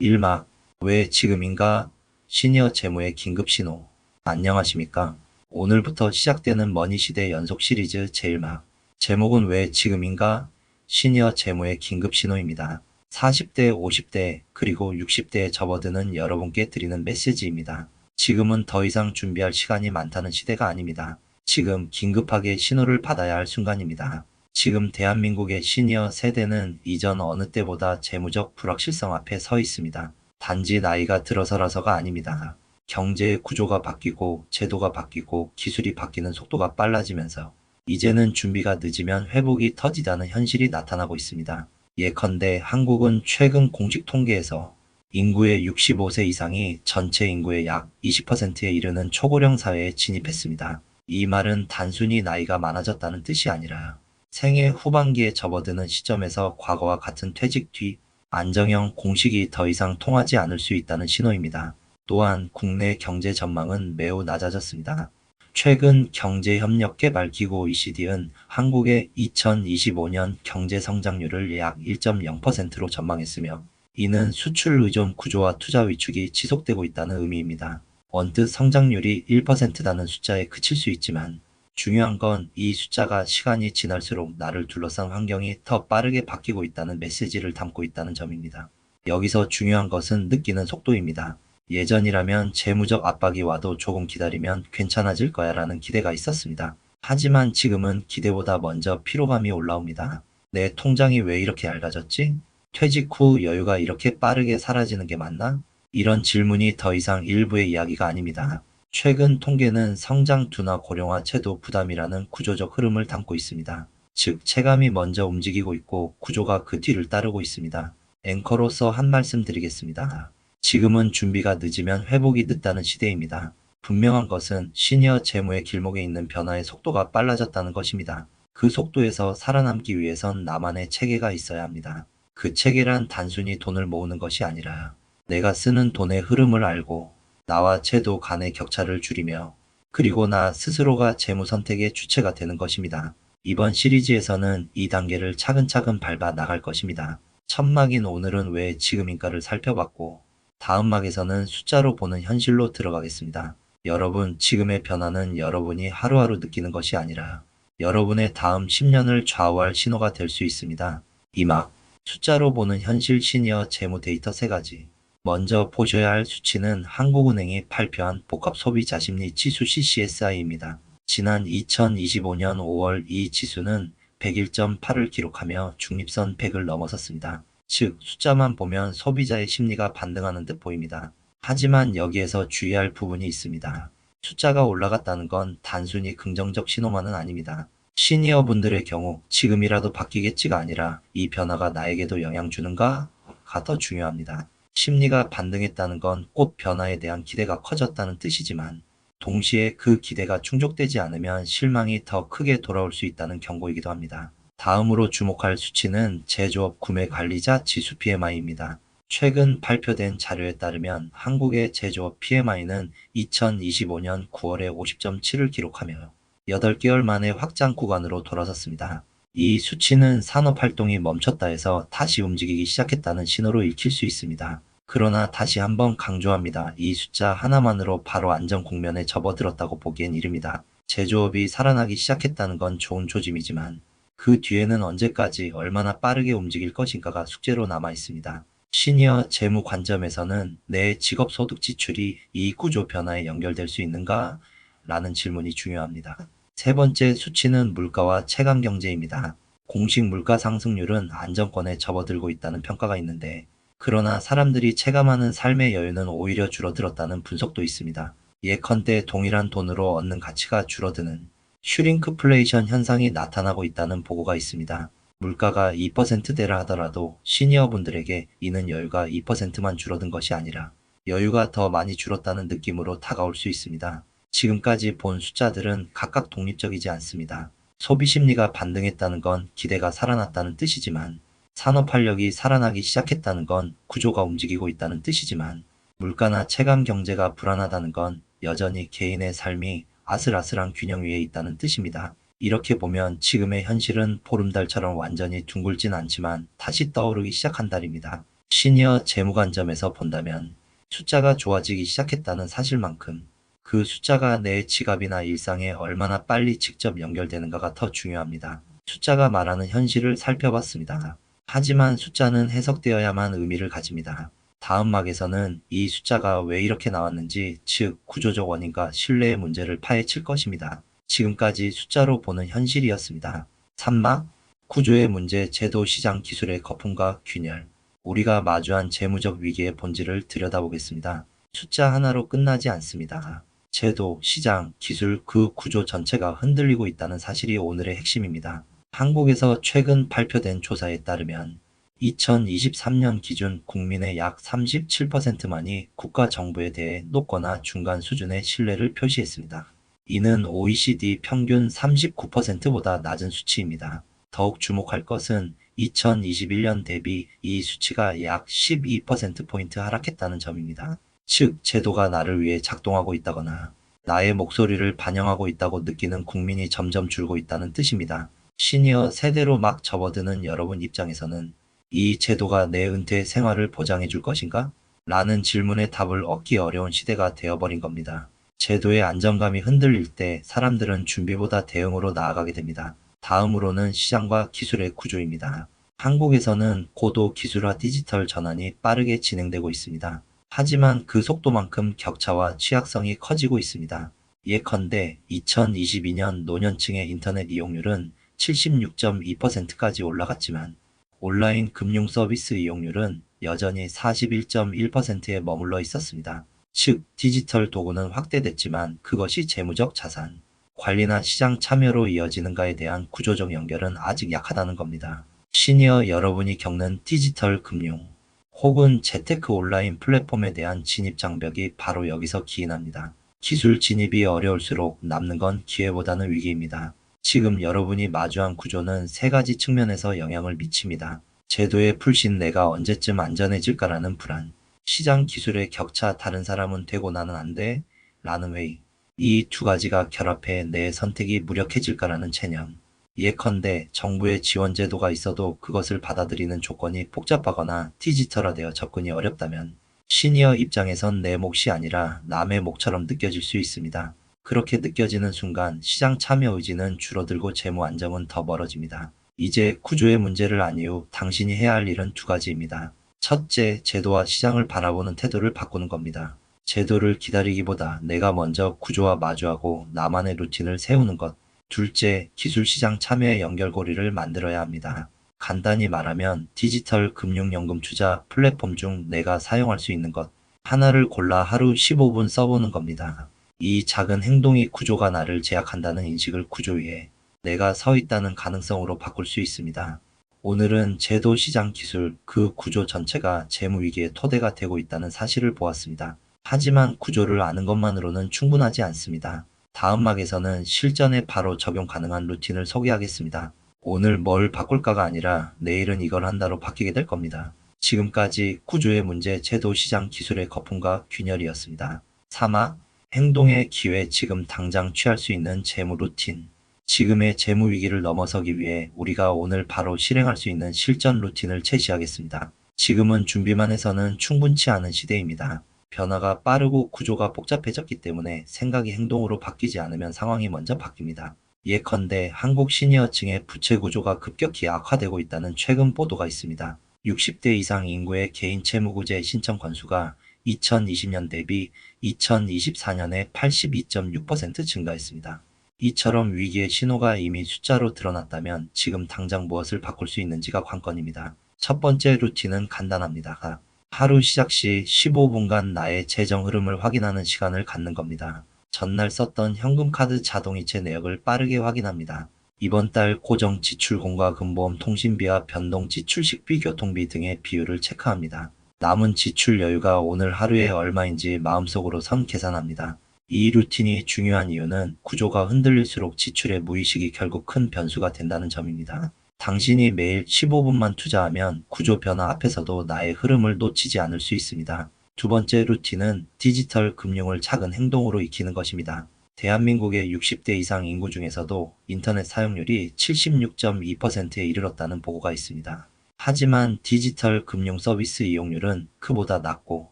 1막 왜 지금인가? 시니어 재무의 긴급 신호. 안녕하십니까? 오늘부터 시작되는 머니시대 연속 시리즈 제1막. 제목은 왜 지금인가? 시니어 재무의 긴급 신호입니다. 40대, 50대, 그리고 60대에 접어드는 여러분께 드리는 메시지입니다. 지금은 더 이상 준비할 시간이 많다는 시대가 아닙니다. 지금 긴급하게 신호를 받아야 할 순간입니다. 지금 대한민국의 시니어 세대는 이전 어느 때보다 재무적 불확실성 앞에 서 있습니다. 단지 나이가 들어서라서가 아닙니다. 경제의 구조가 바뀌고 제도가 바뀌고 기술이 바뀌는 속도가 빨라지면서 이제는 준비가 늦으면 회복이 터지다는 현실이 나타나고 있습니다. 예컨대 한국은 최근 공식 통계에서 인구의 65세 이상이 전체 인구의 약 20%에 이르는 초고령 사회에 진입했습니다. 이 말은 단순히 나이가 많아졌다는 뜻이 아니라 생애 후반기에 접어드는 시점에서 과거와 같은 퇴직 뒤 안정형 공식이 더 이상 통하지 않을 수 있다는 신호입니다. 또한 국내 경제 전망은 매우 낮아졌습니다. 최근 경제협력개발기구 OECD는 한국의 2025년 경제 성장률을 약 1.0%로 전망했으며 이는 수출 의존 구조와 투자 위축이 지속되고 있다는 의미입니다. 언뜻 성장률이 1%라는 숫자에 그칠 수 있지만 중요한 건 이 숫자가 시간이 지날수록 나를 둘러싼 환경이 더 빠르게 바뀌고 있다는 메시지를 담고 있다는 점입니다. 여기서 중요한 것은 느끼는 속도입니다. 예전이라면 재무적 압박이 와도 조금 기다리면 괜찮아질 거야 라는 기대가 있었습니다. 하지만 지금은 기대보다 먼저 피로감이 올라옵니다. 내 통장이 왜 이렇게 얇아졌지? 퇴직 후 여유가 이렇게 빠르게 사라지는 게 맞나? 이런 질문이 더 이상 일부의 이야기가 아닙니다. 최근 통계는 성장 둔화 고령화 채도 부담이라는 구조적 흐름을 담고 있습니다. 즉, 체감이 먼저 움직이고 있고 구조가 그 뒤를 따르고 있습니다. 앵커로서 한 말씀 드리겠습니다. 지금은 준비가 늦으면 회복이 늦다는 시대입니다. 분명한 것은 시니어 재무의 길목에 있는 변화의 속도가 빨라졌다는 것입니다. 그 속도에서 살아남기 위해선 나만의 체계가 있어야 합니다. 그 체계란 단순히 돈을 모으는 것이 아니라 내가 쓰는 돈의 흐름을 알고 나와 제도 간의 격차를 줄이며 그리고 나 스스로가 재무 선택의 주체가 되는 것입니다. 이번 시리즈에서는 이 단계를 차근차근 밟아 나갈 것입니다. 첫 막인 오늘은 왜 지금인가를 살펴봤고 다음 막에서는 숫자로 보는 현실로 들어가겠습니다. 여러분, 지금의 변화는 여러분이 하루하루 느끼는 것이 아니라 여러분의 다음 10년을 좌우할 신호가 될 수 있습니다. 이 막, 숫자로 보는 현실 시니어 재무 데이터 3가지. 먼저 보셔야 할 수치는 한국은행이 발표한 복합소비자 심리 지수 CCSI입니다. 지난 2025년 5월 이 지수는 101.8을 기록하며 중립선 100을 넘어섰습니다. 즉, 숫자만 보면 소비자의 심리가 반등하는 듯 보입니다. 하지만 여기에서 주의할 부분이 있습니다. 숫자가 올라갔다는 건 단순히 긍정적 신호만은 아닙니다. 시니어분들의 경우 지금이라도 바뀌겠지가 아니라 이 변화가 나에게도 영향 주는가가 더 중요합니다. 심리가 반등했다는 건 꼭 변화에 대한 기대가 커졌다는 뜻이지만 동시에 그 기대가 충족되지 않으면 실망이 더 크게 돌아올 수 있다는 경고이기도 합니다. 다음으로 주목할 수치는 제조업 구매 관리자 지수 PMI입니다. 최근 발표된 자료에 따르면 한국의 제조업 PMI는 2025년 9월에 50.7을 기록하며 8개월 만에 확장 구간으로 돌아섰습니다. 이 수치는 산업활동이 멈췄다 해서 다시 움직이기 시작했다는 신호로 읽힐 수 있습니다. 그러나 다시 한번 강조합니다. 이 숫자 하나만으로 바로 안정 국면에 접어들었다고 보기엔 이릅니다. 제조업이 살아나기 시작했다는 건 좋은 조짐이지만 그 뒤에는 언제까지 얼마나 빠르게 움직일 것인가가 숙제로 남아 있습니다. 시니어 재무 관점에서는 내 직업소득 지출이 이익 구조 변화에 연결될 수 있는가? 라는 질문이 중요합니다. 세 번째 수치는 물가와 체감 경제입니다. 공식 물가 상승률은 안정권에 접어들고 있다는 평가가 있는데 그러나 사람들이 체감하는 삶의 여유는 오히려 줄어들었다는 분석도 있습니다. 예컨대 동일한 돈으로 얻는 가치가 줄어드는 슈링크플레이션 현상이 나타나고 있다는 보고가 있습니다. 물가가 2%대라 하더라도 시니어분들에게 이는 여유가 2%만 줄어든 것이 아니라 여유가 더 많이 줄었다는 느낌으로 다가올 수 있습니다. 지금까지 본 숫자들은 각각 독립적이지 않습니다. 소비 심리가 반등했다는 건 기대가 살아났다는 뜻이지만 산업 활력이 살아나기 시작했다는 건 구조가 움직이고 있다는 뜻이지만 물가나 체감 경제가 불안하다는 건 여전히 개인의 삶이 아슬아슬한 균형 위에 있다는 뜻입니다. 이렇게 보면 지금의 현실은 보름달처럼 완전히 둥글진 않지만 다시 떠오르기 시작한 달입니다. 시니어 재무관점에서 본다면 숫자가 좋아지기 시작했다는 사실만큼 그 숫자가 내 지갑이나 일상에 얼마나 빨리 직접 연결되는가가 더 중요합니다. 숫자가 말하는 현실을 살펴봤습니다. 하지만 숫자는 해석되어야만 의미를 가집니다. 다음 막에서는 이 숫자가 왜 이렇게 나왔는지, 즉 구조적 원인과 신뢰의 문제를 파헤칠 것입니다. 지금까지 숫자로 보는 현실이었습니다. 3막 구조의 문제, 제도, 시장, 기술의 거품과 균열. 우리가 마주한 재무적 위기의 본질을 들여다보겠습니다. 숫자 하나로 끝나지 않습니다. 제도, 시장, 기술, 그 구조 전체가 흔들리고 있다는 사실이 오늘의 핵심입니다. 한국에서 최근 발표된 조사에 따르면 2023년 기준 국민의 약 37%만이 국가 정부에 대해 높거나 중간 수준의 신뢰를 표시했습니다. 이는 OECD 평균 39%보다 낮은 수치입니다. 더욱 주목할 것은 2021년 대비 이 수치가 약 12%포인트 하락했다는 점입니다. 즉, 제도가 나를 위해 작동하고 있다거나 나의 목소리를 반영하고 있다고 느끼는 국민이 점점 줄고 있다는 뜻입니다. 시니어 세대로 막 접어드는 여러분 입장에서는 이 제도가 내 은퇴 생활을 보장해 줄 것인가? 라는 질문에 답을 얻기 어려운 시대가 되어버린 겁니다. 제도의 안정감이 흔들릴 때 사람들은 준비보다 대응으로 나아가게 됩니다. 다음으로는 시장과 기술의 구조입니다. 한국에서는 고도 기술화 디지털 전환이 빠르게 진행되고 있습니다. 하지만 그 속도만큼 격차와 취약성이 커지고 있습니다. 예컨대 2022년 노년층의 인터넷 이용률은 76.2%까지 올라갔지만 온라인 금융 서비스 이용률은 여전히 41.1%에 머물러 있었습니다. 즉, 디지털 도구는 확대됐지만 그것이 재무적 자산, 관리나 시장 참여로 이어지는가에 대한 구조적 연결은 아직 약하다는 겁니다. 시니어 여러분이 겪는 디지털 금융 혹은 재테크 온라인 플랫폼에 대한 진입 장벽이 바로 여기서 기인합니다. 기술 진입이 어려울수록 남는 건 기회보다는 위기입니다. 지금 여러분이 마주한 구조는 세 가지 측면에서 영향을 미칩니다. 제도의 불신, 내가 언제쯤 안전해질까라는 불안, 시장 기술의 격차, 다른 사람은 되고 나는 안 돼? 라는 회의. 이 두 가지가 결합해 내 선택이 무력해질까라는 체념. 예컨대 정부의 지원 제도가 있어도 그것을 받아들이는 조건이 복잡하거나 디지털화되어 접근이 어렵다면 시니어 입장에선 내 몫이 아니라 남의 몫처럼 느껴질 수 있습니다. 그렇게 느껴지는 순간 시장 참여 의지는 줄어들고 재무 안정은 더 멀어집니다. 이제 구조의 문제를 안 이후 당신이 해야 할 일은 두 가지입니다. 첫째, 제도와 시장을 바라보는 태도를 바꾸는 겁니다. 제도를 기다리기보다 내가 먼저 구조와 마주하고 나만의 루틴을 세우는 것. 둘째, 기술 시장 참여의 연결고리를 만들어야 합니다. 간단히 말하면 디지털 금융연금 투자 플랫폼 중 내가 사용할 수 있는 것 하나를 골라 하루 15분 써보는 겁니다. 이 작은 행동이 구조가 나를 제약한다는 인식을 구조 위에 내가 서 있다는 가능성으로 바꿀 수 있습니다. 오늘은 제도, 시장, 기술, 그 구조 전체가 재무 위기의 토대가 되고 있다는 사실을 보았습니다. 하지만 구조를 아는 것만으로는 충분하지 않습니다. 다음 막에서는 실전에 바로 적용 가능한 루틴을 소개하겠습니다. 오늘 뭘 바꿀까가 아니라 내일은 이걸 한다로 바뀌게 될 겁니다. 지금까지 구조의 문제, 제도, 시장, 기술의 거품과 균열이었습니다. 3화 행동의 기회, 지금 당장 취할 수 있는 재무 루틴. 지금의 재무 위기를 넘어서기 위해 우리가 오늘 바로 실행할 수 있는 실전 루틴을 제시하겠습니다. 지금은 준비만 해서는 충분치 않은 시대입니다. 변화가 빠르고 구조가 복잡해졌기 때문에 생각이 행동으로 바뀌지 않으면 상황이 먼저 바뀝니다. 예컨대 한국 시니어층의 부채 구조가 급격히 악화되고 있다는 최근 보도가 있습니다. 60대 이상 인구의 개인 채무구제 신청 건수가 2020년 대비 2024년에 82.6% 증가했습니다. 이처럼 위기의 신호가 이미 숫자로 드러났다면 지금 당장 무엇을 바꿀 수 있는지가 관건입니다. 첫 번째 루틴은 간단합니다. 하루 시작 시 15분간 나의 재정 흐름을 확인하는 시간을 갖는 겁니다. 전날 썼던 현금카드 자동이체 내역을 빠르게 확인합니다. 이번 달 고정 지출, 공과금보험, 통신비와 변동 지출, 식비, 교통비 등의 비율을 체크합니다. 남은 지출 여유가 오늘 하루에 얼마인지 마음속으로 선 계산합니다. 이 루틴이 중요한 이유는 구조가 흔들릴수록 지출의 무의식이 결국 큰 변수가 된다는 점입니다. 당신이 매일 15분만 투자하면 구조 변화 앞에서도 나의 흐름을 놓치지 않을 수 있습니다. 두 번째 루틴은 디지털 금융을 작은 행동으로 익히는 것입니다. 대한민국의 60대 이상 인구 중에서도 인터넷 사용률이 76.2%에 이르렀다는 보고가 있습니다. 하지만 디지털 금융 서비스 이용률은 그보다 낮고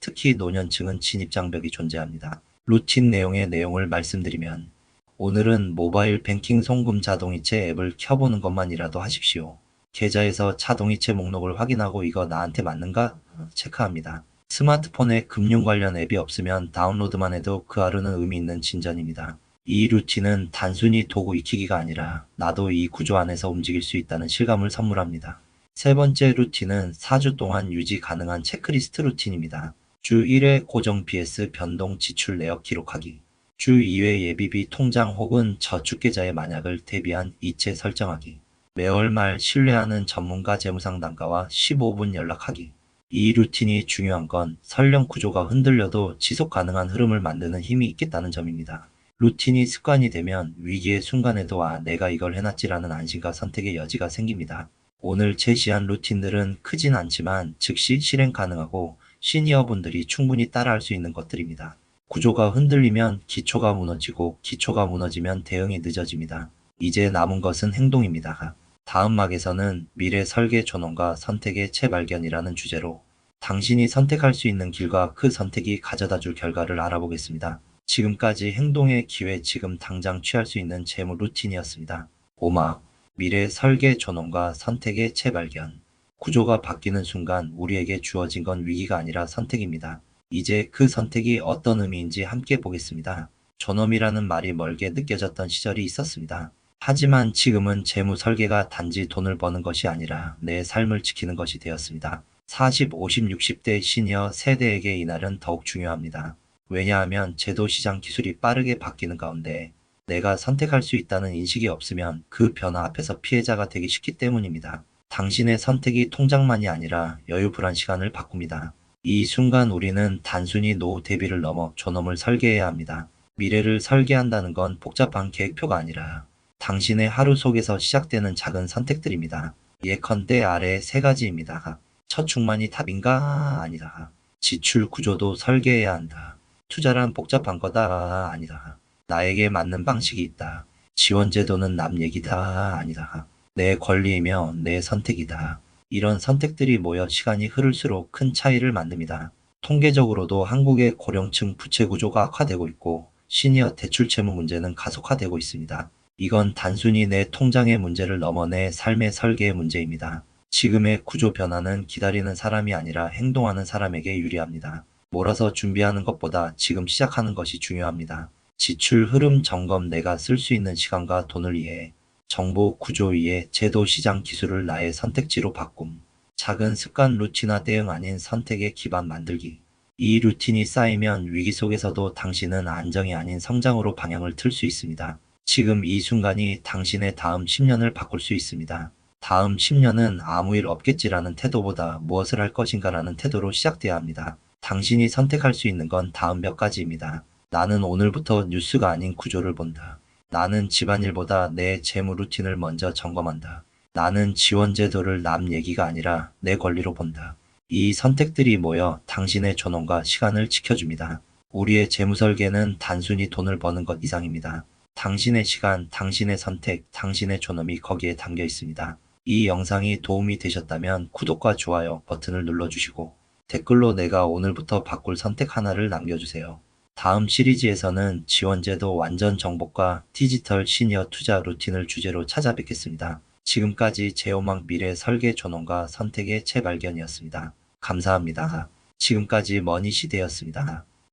특히 노년층은 진입 장벽이 존재합니다. 루틴 내용의 내용을 말씀드리면 오늘은 모바일 뱅킹 송금 자동이체 앱을 켜보는 것만이라도 하십시오. 계좌에서 자동이체 목록을 확인하고 이거 나한테 맞는가? 체크합니다. 스마트폰에 금융 관련 앱이 없으면 다운로드만 해도 그 하루는 의미 있는 진전입니다. 이 루틴은 단순히 도구 익히기가 아니라 나도 이 구조 안에서 움직일 수 있다는 실감을 선물합니다. 세 번째 루틴은 4주 동안 유지 가능한 체크리스트 루틴입니다. 주 1회 고정 BS 변동 지출 내역 기록하기. 주 2회 예비비 통장 혹은 저축계좌의 만약을 대비한 이체 설정하기. 매월 말 신뢰하는 전문가 재무상담가와 15분 연락하기. 이 루틴이 중요한 건 설령 구조가 흔들려도 지속 가능한 흐름을 만드는 힘이 있겠다는 점입니다. 루틴이 습관이 되면 위기의 순간에도 내가 이걸 해놨지라는 안심과 선택의 여지가 생깁니다. 오늘 제시한 루틴들은 크진 않지만 즉시 실행 가능하고 시니어분들이 충분히 따라할 수 있는 것들입니다. 구조가 흔들리면 기초가 무너지고 기초가 무너지면 대응이 늦어집니다. 이제 남은 것은 행동입니다. 다음 막에서는 미래 설계 존엄과 선택의 재발견이라는 주제로 당신이 선택할 수 있는 길과 그 선택이 가져다 줄 결과를 알아보겠습니다. 지금까지 행동의 기회 지금 당장 취할 수 있는 재무 루틴이었습니다. 5막 미래 설계 존엄과 선택의 재발견. 구조가 바뀌는 순간 우리에게 주어진 건 위기가 아니라 선택입니다. 이제 그 선택이 어떤 의미인지 함께 보겠습니다. 존엄이라는 말이 멀게 느껴졌던 시절이 있었습니다. 하지만 지금은 재무 설계가 단지 돈을 버는 것이 아니라 내 삶을 지키는 것이 되었습니다. 40, 50, 60대 시니어 세대에게 이날은 더욱 중요합니다. 왜냐하면 제도 시장 기술이 빠르게 바뀌는 가운데 내가 선택할 수 있다는 인식이 없으면 그 변화 앞에서 피해자가 되기 쉽기 때문입니다. 당신의 선택이 통장만이 아니라 여유 불안 시간을 바꿉니다. 이 순간 우리는 단순히 노후 대비를 넘어 존엄을 설계해야 합니다. 미래를 설계한다는 건 복잡한 계획표가 아니라 당신의 하루 속에서 시작되는 작은 선택들입니다. 예컨대 아래 세 가지입니다. 저축만이 답인가? 아니다. 지출 구조도 설계해야 한다. 투자란 복잡한 거다? 아니다. 나에게 맞는 방식이 있다. 지원 제도는 남 얘기다? 아니다. 내 권리이며 내 선택이다. 이런 선택들이 모여 시간이 흐를수록 큰 차이를 만듭니다. 통계적으로도 한국의 고령층 부채 구조가 악화되고 있고 시니어 대출 채무 문제는 가속화되고 있습니다. 이건 단순히 내 통장의 문제를 넘어 내 삶의 설계의 문제입니다. 지금의 구조 변화는 기다리는 사람이 아니라 행동하는 사람에게 유리합니다. 몰아서 준비하는 것보다 지금 시작하는 것이 중요합니다. 지출 흐름 점검 내가 쓸 수 있는 시간과 돈을 이해해. 정보 구조 위에 제도 시장 기술을 나의 선택지로 바꿈. 작은 습관 루틴화 대응 아닌 선택의 기반 만들기. 이 루틴이 쌓이면 위기 속에서도 당신은 안정이 아닌 성장으로 방향을 틀 수 있습니다. 지금 이 순간이 당신의 다음 10년을 바꿀 수 있습니다. 다음 10년은 아무 일 없겠지라는 태도보다 무엇을 할 것인가라는 태도로 시작돼야 합니다. 당신이 선택할 수 있는 건 다음 몇 가지입니다. 나는 오늘부터 뉴스가 아닌 구조를 본다. 나는 집안일보다 내 재무 루틴을 먼저 점검한다. 나는 지원 제도를 남 얘기가 아니라 내 권리로 본다. 이 선택들이 모여 당신의 존엄과 시간을 지켜줍니다. 우리의 재무 설계는 단순히 돈을 버는 것 이상입니다. 당신의 시간, 당신의 선택, 당신의 존엄이 거기에 담겨 있습니다. 이 영상이 도움이 되셨다면 구독과 좋아요 버튼을 눌러주시고 댓글로 내가 오늘부터 바꿀 선택 하나를 남겨주세요. 다음 시리즈에서는 지원제도 완전 정복과 디지털 시니어 투자 루틴을 주제로 찾아뵙겠습니다. 지금까지 제오막 미래 설계 존엄과 선택의 재발견이었습니다. 감사합니다. 지금까지 머니시대였습니다.